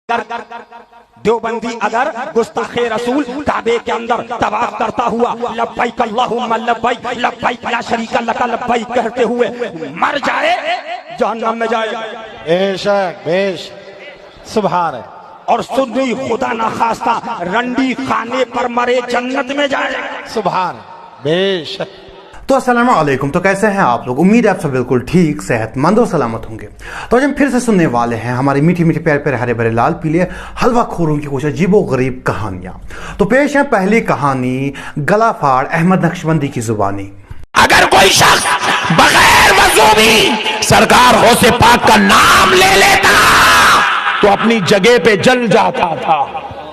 دیوبندی اگر گستاخ رسول کعبے کے اندر طواف کرتا ہوا لبیک اللہم لبیک لبیک لا شریک لک لبیک کہتے ہوئے مر جائے جہنم میں جائے گا. بے شک سبحان ہے. اور سنی خدا نخواستہ رنڈی خانے پر مرے جنت میں جائے گا. سبحان بے شک. تو السلام علیکم. تو کیسے ہیں آپ لوگ؟ امید ہے آپ سب بالکل ٹھیک صحت مند اور سلامت ہوں گے. تو آج ہم پھر سے سننے والے ہیں ہماری میٹھی میٹھی پیارے پیارے ہرے بھرے لال پیلے حلوہ خوروں کی کچھ عجیب و غریب کہانیاں. تو پیش ہے پہلی کہانی گلا پھاڑ احمد نقشبندی کی زبانی. اگر کوئی شخص بغیر وضو بھی سرکار غوث پاک کا نام لے لیتا تو اپنی جگہ پہ جل جاتا تھا.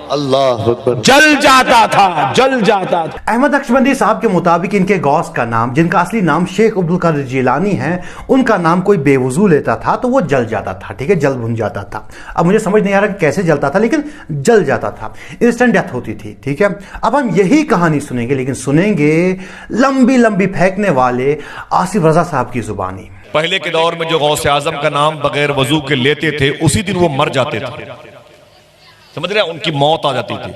اللہ اکبر. جل جاتا تھا. احمد نقشبندی صاحب کے مطابق ان کے غوث کا نام، جن کا اصلی نام شیخ عبدالقادر جیلانی ہے، ان کا نام کوئی بے وضو لیتا تھا تو وہ جل جاتا تھا. ٹھیک ہے، جل بھن جاتا تھا. اب مجھے سمجھ نہیں آ رہا کہ کیسے جلتا تھا، لیکن جل جاتا تھا. انسٹنٹ ڈیتھ ہوتی تھی. ٹھیک ہے، اب ہم یہی کہانی سنیں گے، لیکن سنیں گے لمبی لمبی پھینکنے والے آصف رضا صاحب کی زبانی. پہلے کے دور میں جو غوث اعظم کا نام بغیر وضو کے لیتے تھے اسی دن وہ مر جاتے تھے. سمجھ رہے ہیں، ان کی موت آ جاتی تھی.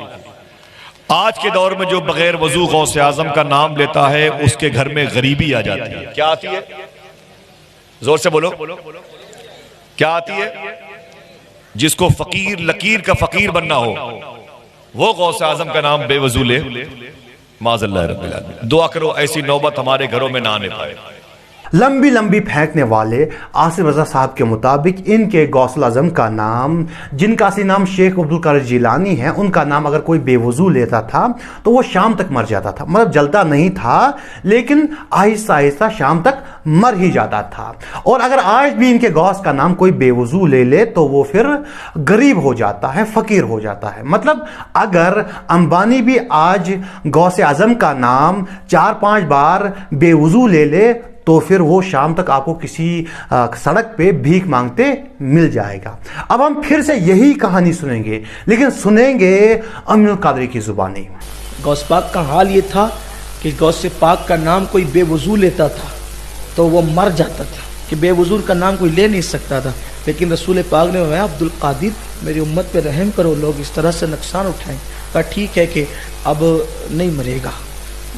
آج کے دور میں جو بغیر وضو غوث اعظم کا نام لیتا ہے اس کے گھر میں غریبی آ جاتی ہے. کیا آتی ہے؟ زور سے بولو. کیا آتی ہے؟ جس کو فقیر لکیر کا فقیر بننا ہو وہ غوث اعظم کا نام بے وضو لے، معاذ اللہ رب العالمین. دعا کرو ایسی نوبت ہمارے گھروں میں نہ آنے پائے. لمبی لمبی پھینکنے والے آصف رضا صاحب کے مطابق ان کے غوث اعظم کا نام، جن کا اصلی نام شیخ عبدالقادر جیلانی ہے، ان کا نام اگر کوئی بے وضو لیتا تھا تو وہ شام تک مر جاتا تھا. مطلب جلتا نہیں تھا لیکن آہستہ آہستہ شام تک مر ہی جاتا تھا. اور اگر آج بھی ان کے غوث کا نام کوئی بے وضو لے لے تو وہ پھر غریب ہو جاتا ہے، فقیر ہو جاتا ہے. مطلب اگر امبانی بھی آج غوث اعظم کا نام 4-5 بار بے وضو لے لے تو پھر وہ شام تک آپ کو کسی سڑک پہ بھیک مانگتے مل جائے گا. اب ہم پھر سے یہی کہانی سنیں گے، لیکن سنیں گے امین القادری کی زبانی. غوث پاک کا حال یہ تھا کہ غوث پاک کا نام کوئی بے وضو لیتا تھا تو وہ مر جاتا تھا، کہ بے وضو کا نام کوئی لے نہیں سکتا تھا. لیکن رسول پاک نے فرمایا عبدالقادر میری امت پہ رحم کرو، لوگ اس طرح سے نقصان اٹھائیں. کہا ٹھیک ہے کہ اب نہیں مرے گا،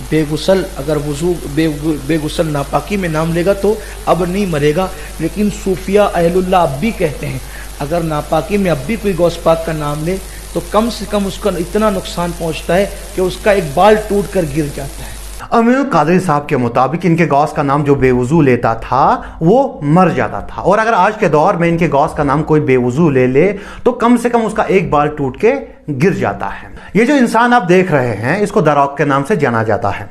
بے غسل اگر وضو بے غسل ناپاکی میں نام لے گا تو اب نہیں مرے گا. لیکن صوفیہ اہل اللہ اب بھی کہتے ہیں اگر ناپاکی میں اب بھی کوئی غوث پاک کا نام لے تو کم سے کم اس کا اتنا نقصان پہنچتا ہے کہ اس کا ایک بال ٹوٹ کر گر جاتا ہے. امین القادری صاحب کے مطابق ان کے غوث کا نام جو بے وضو لیتا تھا وہ مر جاتا تھا. اور اگر آج کے دور میں ان کے غوث کا نام کوئی بے وضو لے لے تو کم سے کم اس کا ایک بال ٹوٹ کے گر جاتا ہے. یہ جو انسان آپ دیکھ رہے ہیں اس کو دراوق کے نام سے جانا جاتا ہے.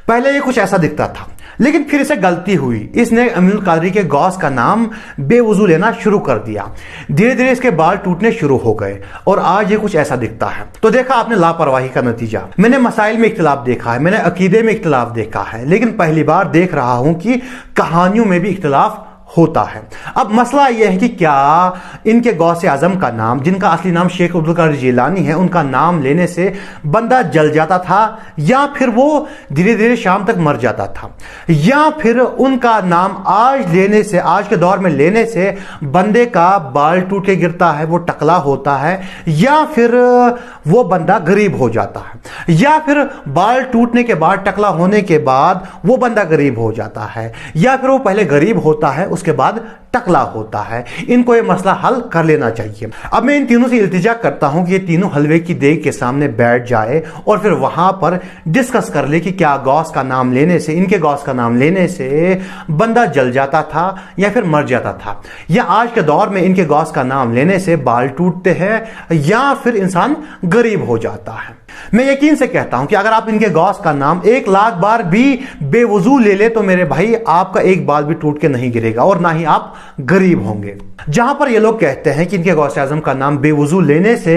پہلے یہ کچھ ایسا دکھتا تھا لیکن پھر اسے غلطی ہوئی، اس نے امین القادری کے غوث کا نام بے وضو لینا شروع کر دیا. دھیرے دھیرے اس کے بال ٹوٹنے شروع ہو گئے اور آج یہ کچھ ایسا دکھتا ہے. تو دیکھا آپ نے لاپرواہی کا نتیجہ. میں نے مسائل میں اختلاف دیکھا ہے، میں نے عقیدے میں اختلاف دیکھا ہے، لیکن پہلی بار دیکھ رہا ہوں کہ کہانیوں میں بھی اختلاف ہوتا ہے. اب مسئلہ یہ ہے کہ کیا ان کے غوث اعظم کا نام، جن کا اصلی نام شیخ عبدالقادر جیلانی ہے، ان کا نام لینے سے بندہ جل جاتا تھا یا پھر وہ دھیرے دھیرے شام تک مر جاتا تھا، یا پھر ان کا نام آج لینے سے، آج کے دور میں لینے سے بندے کا بال ٹوٹ کے گرتا ہے، وہ ٹکلا ہوتا ہے، یا پھر وہ بندہ غریب ہو جاتا ہے، یا پھر بال ٹوٹنے کے بعد، ٹکلا ہونے کے بعد وہ بندہ غریب ہو جاتا ہے، یا پھر وہ پہلے غریب ہوتا ہے اس کے بعد ٹکلا ہوتا ہے. ان کو یہ مسئلہ حل کر لینا چاہیے. اب میں ان تینوں سے التجا کرتا ہوں کہ یہ تینوں حلوے کی دیگ کے سامنے بیٹھ جائے اور پھر وہاں پر ڈسکس کر لے کہ کیا غوث کا نام لینے سے، ان کے غوث کا نام لینے سے بندہ جل جاتا تھا یا پھر مر جاتا تھا، یا آج کے دور میں ان کے غوث کا نام لینے سے بال ٹوٹتے ہیں یا پھر انسان غریب ہو جاتا ہے. میں یقین سے کہتا ہوں کہ اگر آپ ان کے غوث کا نام 1,00,000 بار بھی بے وضو لے لے تو میرے بھائی آپ کا ایک بال بھی ٹوٹ کے نہیں گرے گا اور نہ ہی آپ غریب ہوں گے. جہاں پر یہ لوگ کہتے ہیں کہ ان کے غوث اعظم کا نام بے وضو لینے سے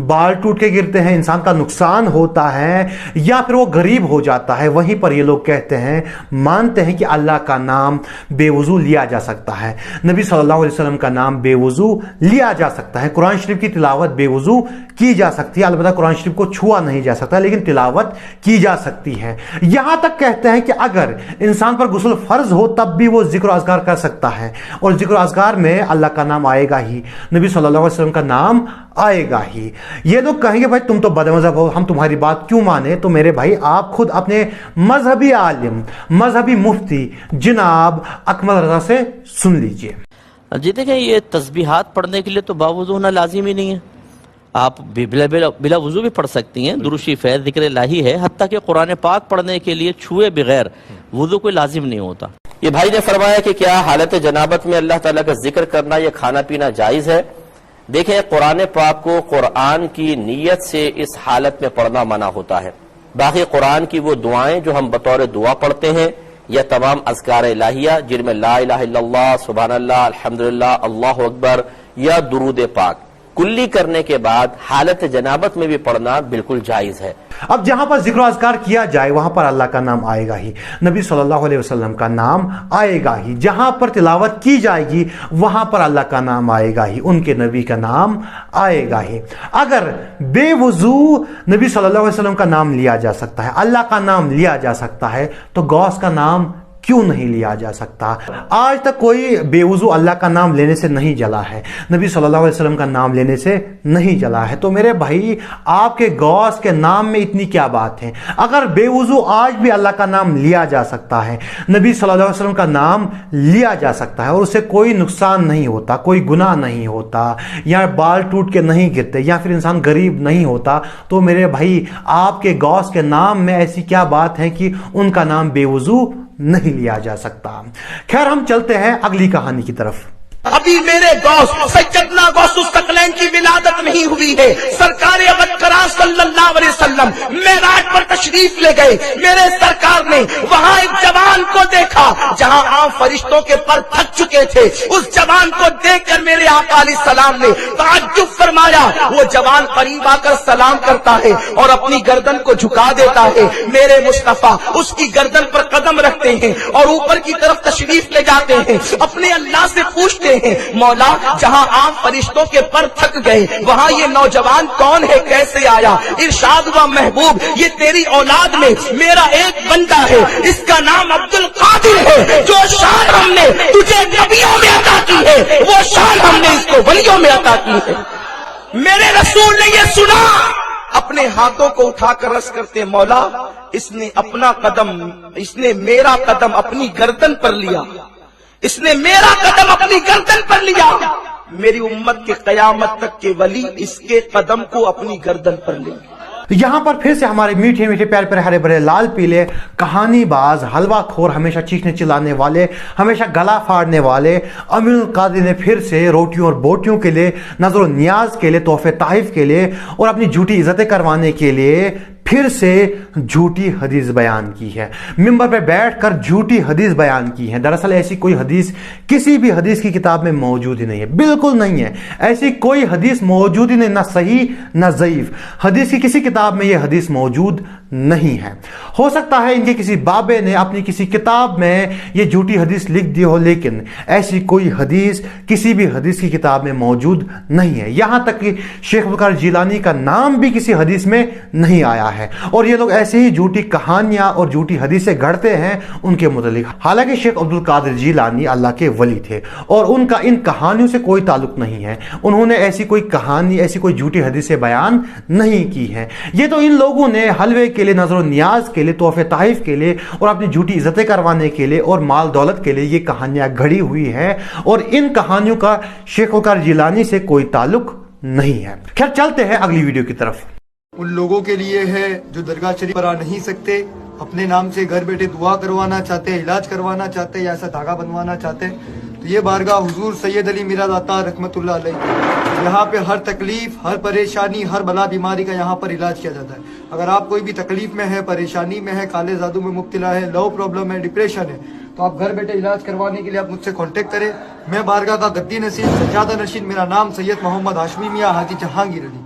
بال ٹوٹ کے گرتے ہیں، انسان کا نقصان ہوتا ہے یا پھر وہ غریب ہو جاتا ہے، وہیں پر یہ لوگ کہتے ہیں، مانتے ہیں کہ اللہ کا نام بے وضو لیا جا سکتا ہے، نبی صلی اللہ علیہ وسلم کا نام بے وضو لیا جا سکتا ہے، قرآن شریف کی تلاوت بے وضو کی جا سکتی ہے. البتہ قرآن شریف کو چھوا نہیں جا سکتا لیکن تلاوت کی جا سکتی ہے. یہاں تک کہتے ہیں کہ اگر انسان پر غسل فرض ہو تب بھی وہ ذکر و اذکار کر سکتا ہے, اور ذکر و اذکار میں اللہ کا نام آئے گا ہی, نبی صلی اللہ علیہ وسلم کا نام آئے گا ہی. یہ لوگ کہیں گے بھائی تم تو بد مذہب ہو, ہم تمہاری بات کیوں مانے؟ تو میرے بھائی آپ خود اپنے مذہبی عالم, مذہبی مفتی جناب اکمل رضا سے سن لیجئے. جی دیکھیں, یہ تسبیحات پڑھنے کے لیے تو باوضو ہونا لازم ہی نہیں ہے. آپ بلا وضو بھی پڑھ سکتی ہیں, درود شریف ہے, ذکر الہی ہے, حتیٰ کہ قرآن پاک پڑھنے کے لیے چھوئے بغیر وضو کوئی لازم نہیں ہوتا. یہ بھائی نے فرمایا کہ کیا حالت جنابت میں اللہ تعالیٰ کا ذکر کرنا یا کھانا پینا جائز ہے؟ دیکھیں, قرآن پاک کو قرآن کی نیت سے اس حالت میں پڑھنا منع ہوتا ہے. باقی قرآن کی وہ دعائیں جو ہم بطور دعا پڑھتے ہیں یا تمام اذکار الہیہ جن میں لا الہ الا اللہ, سبحان اللہ, الحمدللہ, اللہ اکبر یا درود پاک کلی کرنے کے بعد حالت جنابت میں بھی پڑھنا بالکل جائز ہے. اب جہاں پر ذکر و اذکار کیا جائے وہاں پر اللہ کا نام آئے گا ہی, نبی صلی اللہ علیہ وسلم کا نام آئے گا ہی. جہاں پر تلاوت کی جائے گی وہاں پر اللہ کا نام آئے گا ہی, ان کے نبی کا نام آئے گا ہی. اگر بے وضو نبی صلی اللہ علیہ وسلم کا نام لیا جا سکتا ہے, اللہ کا نام لیا جا سکتا ہے, تو غوث کا نام کیوں نہیں لیا جا سکتا؟ آج تک کوئی بے وضو اللہ کا نام لینے سے نہیں جلا ہے, نبی صلی اللہ علیہ وسلم کا نام لینے سے نہیں جلا ہے. تو میرے بھائی آپ کے غوث کے نام میں اتنی کیا بات ہے؟ اگر بے وضو آج بھی اللہ کا نام لیا جا سکتا ہے, نبی صلی اللہ علیہ وسلم کا نام لیا جا سکتا ہے اور اس سے کوئی نقصان نہیں ہوتا, کوئی گناہ نہیں ہوتا, یا بال ٹوٹ کے نہیں گرتے, یا پھر انسان غریب نہیں ہوتا, تو میرے بھائی آپ کے غوث کے نام میں ایسی کیا بات ہے کہ ان کا نام بے وضو نہیں لیا جا سکتا؟ خیر, ہم چلتے ہیں اگلی کہانی کی طرف. ابھی میرے غوث سیدنا غوث الثقلین کی ولادت نہیں ہوئی ہے. سرکار ابدکرام صلی اللہ علیہ وسلم معراج پر تشریف لے گئے. میرے سرکار نے وہاں ایک جوان کو دیکھا جہاں عام فرشتوں کے پر تھک چکے تھے. اس جوان کو دیکھ کر میرے آقا علیہ السلام نے تعجب فرمایا. وہ جوان قریب آ کر سلام کرتا ہے اور اپنی گردن کو جھکا دیتا ہے. میرے مصطفیٰ اس کی گردن پر قدم رکھتے ہیں اور اوپر کی طرف تشریف لے جاتے ہیں. اپنے اللہ سے پوچھتے ہیں, مولا جہاں عام فرشتوں کے پر تھک گئے وہاں یہ نوجوان کون ہے, کیسے آیا؟ ارشاد ہوا, محبوب یہ تیری اولاد میں میرا ایک بندہ ہے, اس کا نام عبد القادر ہے. جو شان ہم نے تجھے نبیوں میں عطا کی ہے وہ شان ہم نے اس کو ولیوں میں عطا کی ہے. میرے رسول نے یہ سنا, اپنے ہاتھوں کو اٹھا کر عرض کرتے, مولا اس نے اپنا قدم, اس نے میرا قدم اپنی گردن پر لیا, اس نے میرا قدم اپنی گردن پر لیا. میری امت کے قیامت تک کے ولی اس کے قدم کو اپنی گردن پر لیں گے. یہاں پر پھر سے ہمارے میٹھے میٹھے پیارے پیارے ہرے بھرے لال پیلے کہانی باز حلوہ خور, ہمیشہ چیخنے چلانے والے, ہمیشہ گلا پھاڑنے والے امین القادری نے پھر سے روٹیوں اور بوٹیوں کے لیے, نظر و نیاز کے لیے, تحفے تحائف کے لیے اور اپنی جھوٹی عزتیں کروانے کے لیے پھر سے جھوٹی حدیث بیان کی ہے. ممبر پہ بیٹھ کر جھوٹی حدیث بیان کی ہے. دراصل ایسی کوئی حدیث کسی بھی حدیث کی کتاب میں موجود ہی نہیں ہے, بالکل نہیں ہے. ایسی کوئی حدیث موجود ہی نہیں, نہ صحیح نہ ضعیف. حدیث کی کسی کتاب میں یہ حدیث موجود نہیں ہے. ہو سکتا ہے ان کے کسی بابے نے اپنی کسی کتاب میں یہ جھوٹی حدیث لکھ دی ہو, لیکن ایسی کوئی حدیث کسی بھی حدیث کی کتاب میں موجود نہیں ہے. یہاں تک کہ شیخ عبد القادر جیلانی کا نام بھی کسی حدیث میں نہیں آیا ہے. اور یہ لوگ ایسے ہی جھوٹی کہانیاں اور جھوٹی حدیثیں گھڑتے ہیں ان کے متعلق. حالانکہ شیخ عبد القادر جیلانی اللہ کے ولی تھے اور ان کا ان کہانیوں سے کوئی تعلق نہیں ہے. انہوں نے ایسی کوئی کہانی, ایسی کوئی جھوٹی حدیثیں بیان نہیں کی ہیں. یہ تو ان لوگوں نے حلوے کے لیے, نظر و نیاز کے لیے, تحفے تحائف کے لیے اور اپنی جھوٹی عزتیں کروانے کے لیے اور مال دولت کے لیے یہ کہانیاں گھڑی ہوئی ہیں, اور ان کہانیوں کا شیخ عبد القادر جیلانی سے کوئی تعلق نہیں ہے. خیر, چلتے ہیں اگلی ویڈیو کی طرف. ان لوگوں کے لیے ہے جو درگاہ شریف پر آ نہیں سکتے, اپنے نام سے گھر بیٹھے دعا کروانا چاہتے ہیں, علاج کروانا چاہتے ہیں یا ایسا دھاگا بنوانا چاہتے ہیں, تو یہ بارگاہ حضور سید علی میراد عطا رحمت اللہ علیہ. یہاں پہ ہر تکلیف, ہر پریشانی, ہر بلا بیماری کا یہاں پر علاج کیا جاتا ہے. اگر آپ کوئی بھی تکلیف میں ہے, پریشانی میں ہے, کالے جادو میں مبتلا ہے, لو پرابلم ہے, ڈپریشن ہے, تو آپ گھر بیٹھے علاج کروانے کے لیے آپ مجھ سے کانٹیکٹ کریں. میں بارگاہ کا گدی نشین, سجادہ نشین, میرا نام سید محمد ہاشمی میاں حاجی جہانگیر علی.